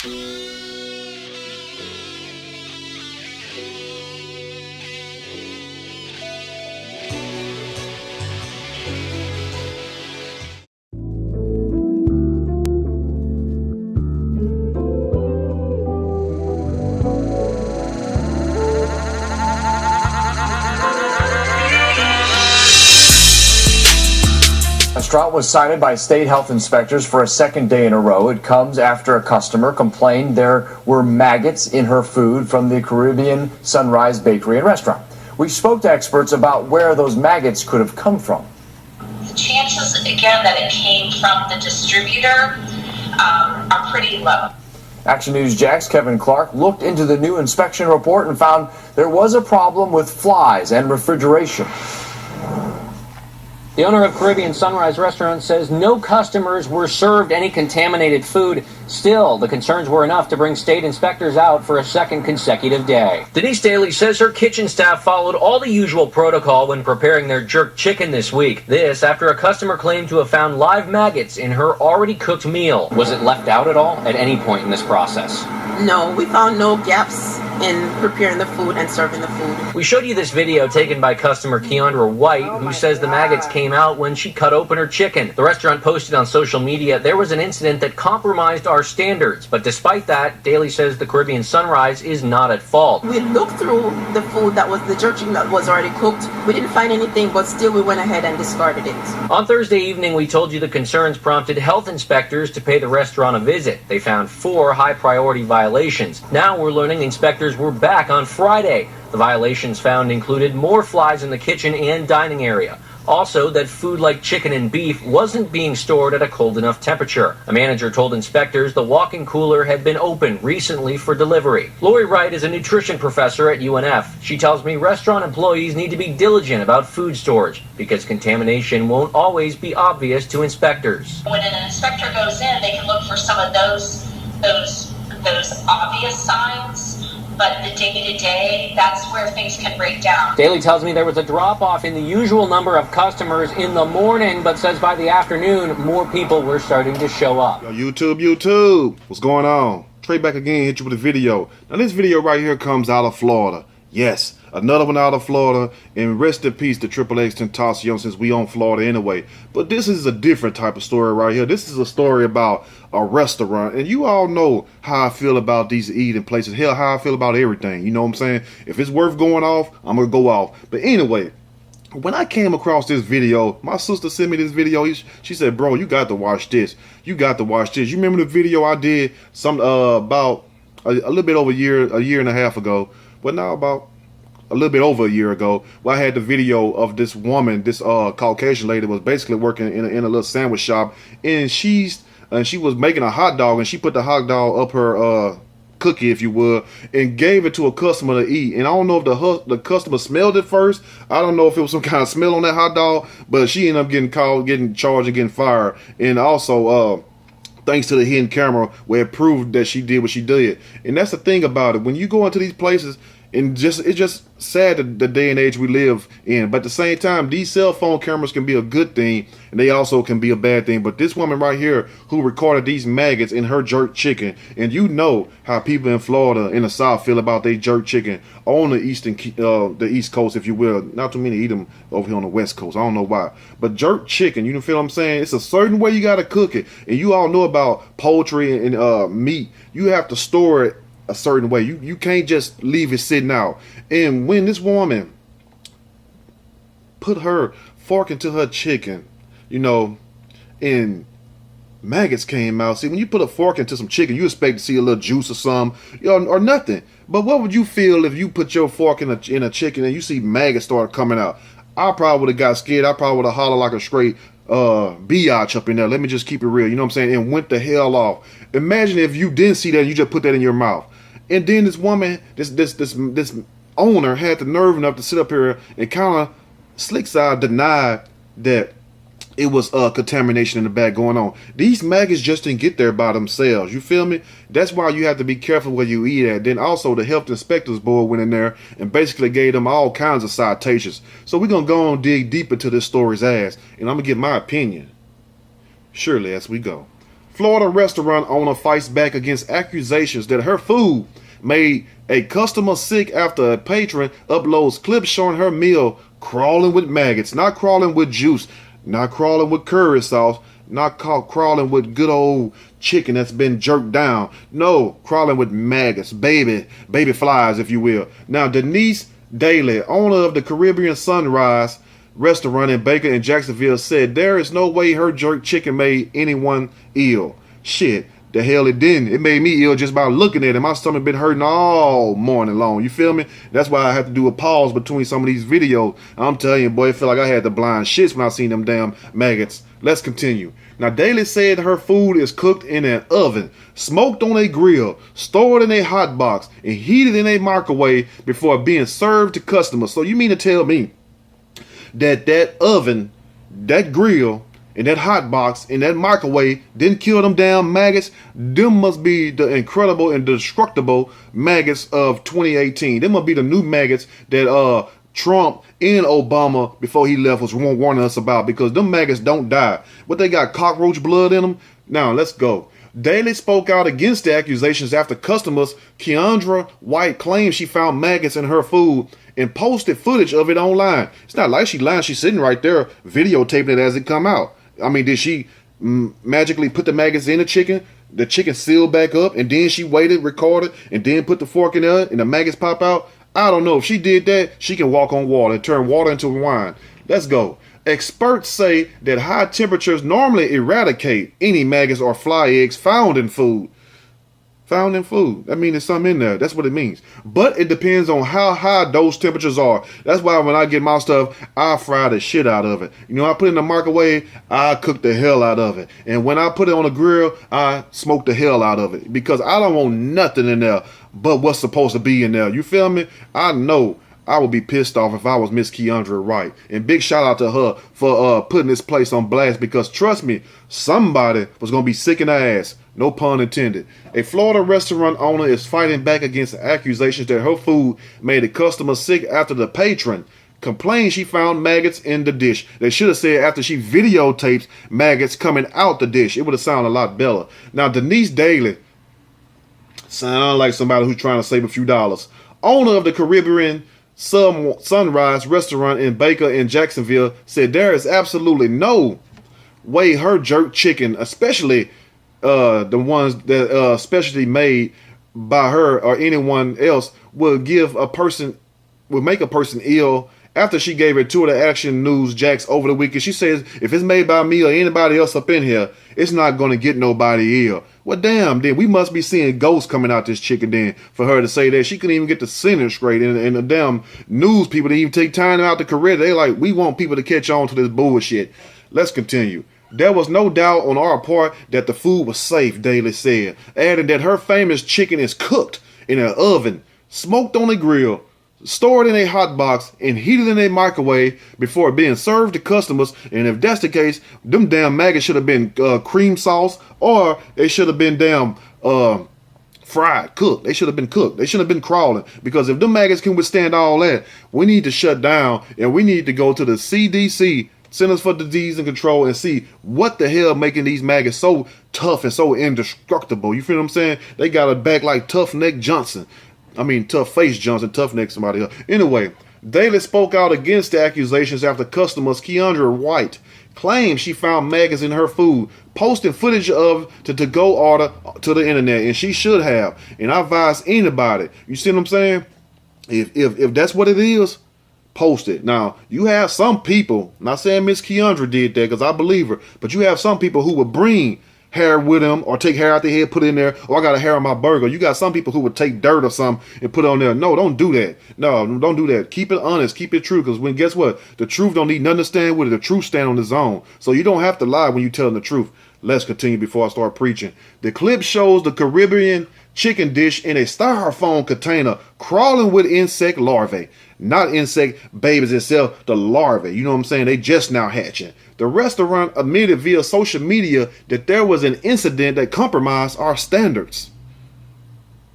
A restaurant was cited by state health inspectors for a second day in a row. It comes after a customer complained there were maggots in her food from the Caribbean Sunrise Bakery and Restaurant. We spoke to experts about where those maggots could have come from. The chances, again, that it came from the distributor are pretty low. Action News Jack's Kevin Clark looked into the new inspection report and found there was a problem with flies and refrigeration. The owner of Caribbean Sunrise Restaurant says no customers were served any contaminated food. Still, the concerns were enough to bring state inspectors out for a second consecutive day. Denise Daly says her kitchen staff followed all the usual protocol when preparing their jerk chicken this week. This after a customer claimed to have found live maggots in her already cooked meal. Was it left out at all at any point in this process? No, we found no gaps in preparing the food and serving the food. We showed you this video taken by customer Keandra White, who says the maggots came out when she cut open her chicken. The restaurant posted on social media there was an incident that compromised our standards, but despite that, Daly says the Caribbean Sunrise is not at fault. We looked through the food that was the jerk chicken that was already cooked. We didn't find anything, but still we went ahead and discarded it. On Thursday evening, we told you the concerns prompted health inspectors to pay the restaurant a visit. They found 4 high-priority violations. Now we're learning inspectors were back on Friday. The violations found included more flies in the kitchen and dining area. Also, that food like chicken and beef wasn't being stored at a cold enough temperature. A manager told inspectors the walk-in cooler had been open recently for delivery. Lori Wright is a nutrition professor at UNF. She tells me restaurant employees need to be diligent about food storage because contamination won't always be obvious to inspectors. When an inspector goes in, they can look for some of those obvious signs. But the day-to-day, that's where things can break down. Daly tells me there was a drop-off in the usual number of customers in the morning, but says by the afternoon, more people were starting to show up. Yo, YouTube, what's going on? Trey back again, hit you with a video. Now this video right here comes out of Florida. Yes, another one out of Florida, and rest in peace to Triple X Tentacion since we on Florida anyway. But this is a different type of story right here. This is a story about a restaurant, and you all know how I feel about these eating places. Hell, how I feel about everything. You know what I'm saying? If it's worth going off, I'm gonna go off. But anyway, when I came across this video, my sister sent me this video. She said, "Bro, you got to watch this. You got to watch this." You remember the video I did about a little bit over a year and a half ago? But now about a little bit over a year ago, where I had the video of this woman, this Caucasian lady, was basically working in a little sandwich shop, and she was making a hot dog, and she put the hot dog up her cookie, if you would, and gave it to a customer to eat. And I don't know if the customer smelled it first. I don't know if it was some kind of smell on that hot dog, but she ended up getting charged and getting fired. And also, thanks to the hidden camera where it proved that she did what she did. And that's the thing about it. When you go into these places, and it's just sad the day and age we live in. But at the same time, these cell phone cameras can be a good thing, and they also can be a bad thing. But this woman right here who recorded these maggots in her jerk chicken, and you know how people in Florida, in the South, feel about their jerk chicken on the East Coast, if you will. Not too many eat them over here on the West Coast. I don't know why. But jerk chicken, you feel what I'm saying? It's a certain way you got to cook it. And you all know about poultry and meat. You have to store it a certain way. You can't just leave it sitting out. And when this woman put her fork into her chicken, and maggots came out. See, when you put a fork into some chicken, you expect to see a little juice or something, or nothing. But what would you feel if you put your fork in a chicken and you see maggots start coming out? I probably would have got scared. I probably would have hollered like a straight biatch up in there. Let me just keep it real. You know what I'm saying? And went the hell off. Imagine if you didn't see that and you just put that in your mouth. And then this woman, this owner had the nerve enough to sit up here and kind of slick side denied that it was contamination in the back going on. These maggots just didn't get there by themselves. You feel me? That's why you have to be careful where you eat at. Then also the health inspectors board went in there and basically gave them all kinds of citations. So we're going to go on dig deep into this story's ass, and I'm going to give my opinion surely as we go. Florida restaurant owner fights back against accusations that her food made a customer sick after a patron uploads clips showing her meal crawling with maggots. Not crawling with juice, not crawling with curry sauce, not crawling with good old chicken that's been jerked down. No, crawling with maggots, baby flies, if you will. Now, Denise Daly, owner of the Caribbean Sunrise restaurant in Baker in Jacksonville, said there is no way her jerk chicken made anyone ill. Shit, the hell it didn't. It made me ill just by looking at it. My stomach been hurting all morning long. You feel me? That's why I have to do a pause between some of these videos. I'm telling you, boy, it felt like I had the blind shits when I seen them damn maggots. Let's continue. Now, Daly said her food is cooked in an oven, smoked on a grill, stored in a hot box, and heated in a microwave before being served to customers. So you mean to tell me that oven, that grill, and that hot box, and that microwave didn't kill them damn maggots? Them must be the incredible and destructible maggots of 2018. Them must be the new maggots that Trump and Obama, before he left, was warning us about, because them maggots don't die. But they got cockroach blood in them. Now, let's go. Daly spoke out against the accusations after customers Keandra White claimed she found maggots in her food and posted footage of it online. It's not like she lying. She's sitting right there videotaping it as it come out. I mean, did she magically put the maggots in the chicken sealed back up, and then she waited, recorded, and then put the fork in there and the maggots pop out? I don't know. If she did that, she can walk on water and turn water into wine. Let's go. Experts say that high temperatures normally eradicate any maggots or fly eggs found in food. Found in food. That means there's something in there. That's what it means. But it depends on how high those temperatures are. That's why when I get my stuff, I fry the shit out of it. You know, I put it in the microwave, I cook the hell out of it. And when I put it on the grill, I smoke the hell out of it. Because I don't want nothing in there but what's supposed to be in there. You feel me? I know I would be pissed off if I was Miss Keandra Wright. And big shout out to her for putting this place on blast, because trust me, somebody was going to be sick in the ass. No pun intended. A Florida restaurant owner is fighting back against accusations that her food made a customer sick after the patron complained she found maggots in the dish. They should have said after she videotaped maggots coming out the dish. It would have sounded a lot better. Now, Denise Daly sound like somebody who's trying to save a few dollars. Owner of the Caribbean Sunrise restaurant in Baker in Jacksonville, said there is absolutely no way her jerk chicken, especially the ones that specialty made by her or anyone else, will make a person ill. After she gave it to the Action News Jax over the weekend, she says, if it's made by me or anybody else up in here, it's not going to get nobody ill. Well, damn, then we must be seeing ghosts coming out this chicken then for her to say that. She couldn't even get the sentence straight. And the damn news people didn't even take time out to correct it. They like, we want people to catch on to this bullshit. Let's continue. There was no doubt on our part that the food was safe, Daly said, adding that her famous chicken is cooked in an oven, smoked on a grill, stored in a hot box, and heated in a microwave before being served to customers. And if that's the case, them damn maggots should have been cream sauce, or they should have been damn fried, cooked. They should have been cooked. They should have been crawling. Because if them maggots can withstand all that, we need to shut down, and we need to go to the CDC, Centers for Disease and Control, and see what the hell making these maggots so tough and so indestructible. You feel what I'm saying? They got a back like Tough Neck Johnson. I mean, Tough Face Johnson, Tough Neck somebody else. Anyway, Daly spoke out against the accusations after customers Keandra White claimed she found maggots in her food, posting footage of the to-go order to the internet, and she should have. And I advise anybody, you see what I'm saying? If that's what it is, post it. Now, you have some people, not saying Miss Keandra did that because I believe her, but you have some people who would bring hair with them, or take hair out their head, put it in there, or I got a hair on my burger. You got some people who would take dirt or something and put it on there. No, don't do that. No, don't do that. Keep it honest, keep it true, because when, guess what? The truth don't need nothing to stand with it. The truth stand on its own. So you don't have to lie when you telling the truth. Let's continue before I start preaching. The clip shows the Caribbean chicken dish in a styrofoam container crawling with insect larvae. Not insect babies itself, the larvae. You know what I'm saying? They just now hatching. The restaurant admitted via social media that there was an incident that compromised our standards.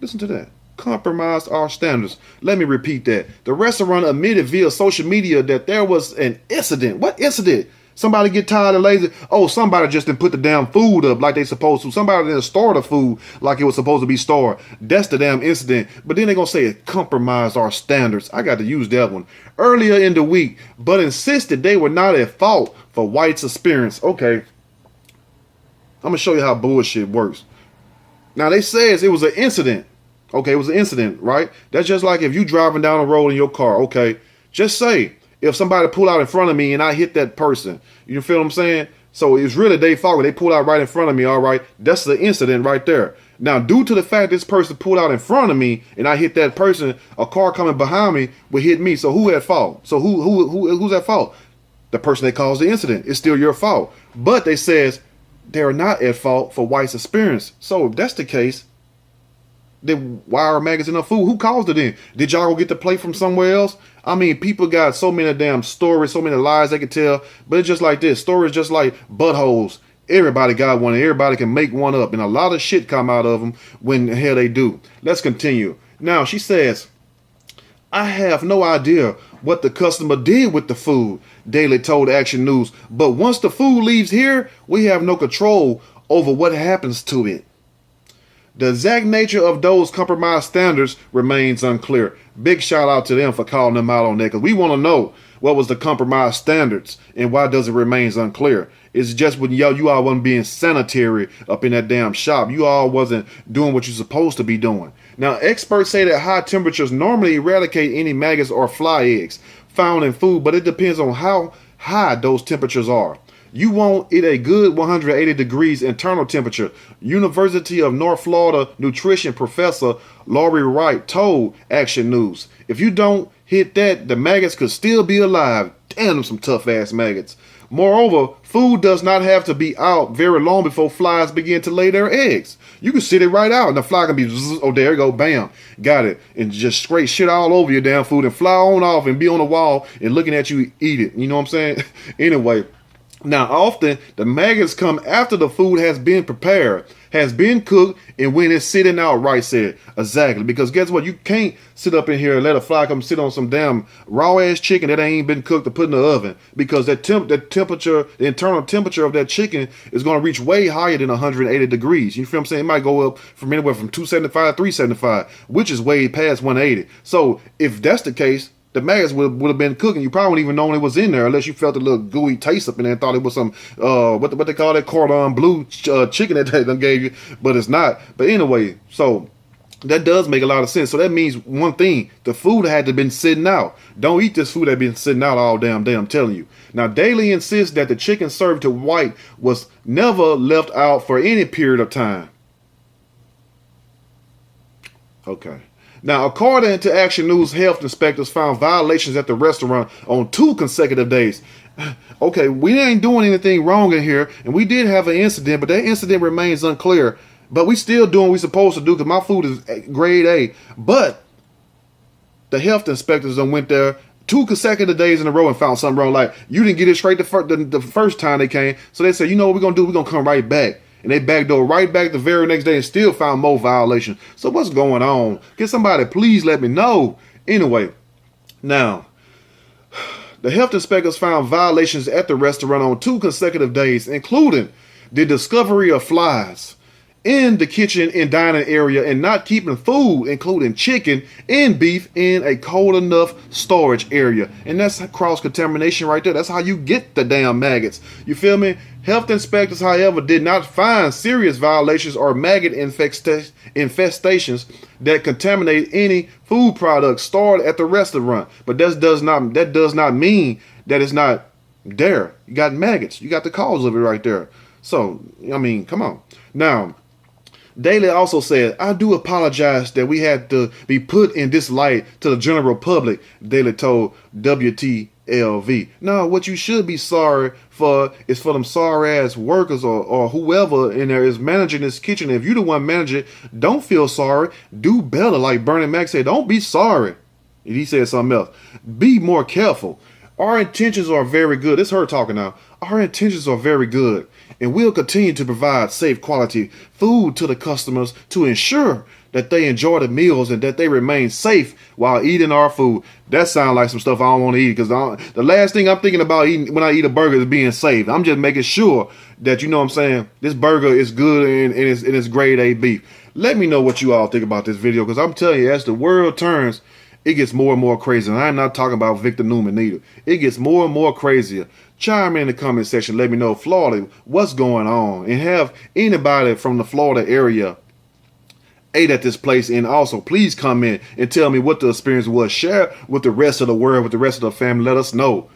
Listen to that. Compromised our standards. Let me repeat that. The restaurant admitted via social media that there was an incident. What incident? Somebody get tired and lazy. Oh, somebody just didn't put the damn food up like they supposed to. Somebody didn't store the food like it was supposed to be stored. That's the damn incident. But then they're going to say it compromised our standards. I got to use that one. Earlier in the week, but insisted they were not at fault for White's experience. Okay. I'm going to show you how bullshit works. Now, they says it was an incident. Okay, it was an incident, right? That's just like if you driving down the road in your car. Okay, just say, if somebody pull out in front of me and I hit that person, you feel what I'm saying? So it's really their fault. They pulled out right in front of me, all right? That's the incident right there. Now, due to the fact this person pulled out in front of me and I hit that person, a car coming behind me would hit me. So who at fault? So who's at fault? The person that caused the incident. It's still your fault. But they says they're not at fault for White's experience. So if that's the case, then why are maggots in the food? Who caused it then? Did y'all go get the plate from somewhere else? I mean, people got so many damn stories, so many lies they could tell. But it's just like this. Stories just like buttholes. Everybody got one, and everybody can make one up. And a lot of shit come out of them when the hell they do. Let's continue. Now, she says, I have no idea what the customer did with the food, Daily told Action News. But once the food leaves here, we have no control over what happens to it. The exact nature of those compromised standards remains unclear. Big shout out to them for calling them out on that, because we want to know what was the compromised standards and why does it remains unclear. It's just when you all wasn't being sanitary up in that damn shop. You all wasn't doing what you're supposed to be doing. Now, experts say that high temperatures normally eradicate any maggots or fly eggs found in food, but it depends on how high those temperatures are. You want it a good 180 degrees internal temperature. University of North Florida nutrition professor Laurie Wright told Action News. If you don't hit that, the maggots could still be alive. Damn, them some tough ass maggots. Moreover, food does not have to be out very long before flies begin to lay their eggs. You can sit it right out and the fly can be, oh, there you go, bam, got it. And just straight shit all over your damn food and fly on off and be on the wall and looking at you eat it. You know what I'm saying? Anyway. Now, often the maggots come after the food has been prepared, has been cooked, and when it's sitting out, right said. Exactly. Because guess what? You can't sit up in here and let a fly come sit on some damn raw ass chicken that ain't been cooked to put in the oven. Because that temperature, the internal temperature of that chicken is going to reach way higher than 180 degrees. You feel what I'm saying? It might go up from anywhere from 275 to 375, which is way past 180. So if that's the case, the maggots would have been cooking. You probably wouldn't even known it was in there unless you felt a little gooey taste up in there and thought it was some, what they call that cordon bleu chicken that they done gave you, but it's not. But anyway, so that does make a lot of sense. So that means one thing, the food had to have been sitting out. Don't eat this food that been sitting out all damn day, I'm telling you. Now, Daly insists that the chicken served to White was never left out for any period of time. Okay. Now, according to Action News, health inspectors found violations at the restaurant on 2 consecutive days. Okay, we ain't doing anything wrong in here, and we did have an incident, but that incident remains unclear. But we still doing what we supposed to do because my food is grade A. But the health inspectors done went there 2 consecutive days in a row and found something wrong. Like, you didn't get it straight the first time they came. So they said, you know what we're going to do? We're going to come right back. And they backdoor right back the very next day and still found more violations. So what's going on? Can somebody please let me know? Anyway, now, the health inspectors found violations at the restaurant on 2 consecutive days, including the discovery of flies in the kitchen and dining area and not keeping food, including chicken and beef, in a cold enough storage area. And that's cross-contamination right there. That's how you get the damn maggots. You feel me? Health inspectors, however, did not find serious violations or maggot infestations that contaminate any food products stored at the restaurant. But that does not mean that it's not there. You got maggots. You got the cause of it right there. So, I mean, come on. Now, Daly also said, I do apologize that we had to be put in this light to the general public, Daly told WTLV. Now, what you should be sorry for is for them sorry ass workers or whoever in there is managing this kitchen. If you the one managing it, don't feel sorry. Do better. Like Bernie Mac said, don't be sorry. And he said something else. Be more careful. Our intentions are very good. It's her talking now. Our intentions are very good, and we'll continue to provide safe quality food to the customers to ensure that they enjoy the meals and that they remain safe while eating our food. That sounds like some stuff I don't want to eat, because the last thing I'm thinking about eating when I eat a burger is being safe. I'm just making sure that, you know what I'm saying, this burger is good and it's grade A beef. Let me know what you all think about this video, because I'm telling you, as the world turns, it gets more and more crazy. And I'm not talking about Victor Newman either. It gets more and more crazier. Chime in the comment section. Let me know, Florida, what's going on. And have anybody from the Florida area ate at this place. And also, please comment and tell me what the experience was. Share with the rest of the world, with the rest of the family. Let us know,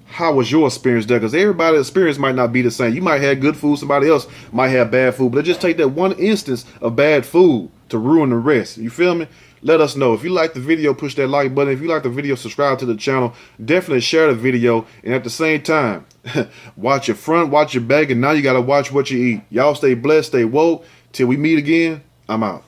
how was your experience there? Because everybody's experience might not be the same. You might have good food. Somebody else might have bad food. But just take that one instance of bad food to ruin the rest. You feel me? Let us know. If you like the video, push that like button. If you like the video, subscribe to the channel. Definitely share the video. And at the same time, watch your front, watch your back. And now you got to watch what you eat. Y'all stay blessed, stay woke. Till we meet again, I'm out.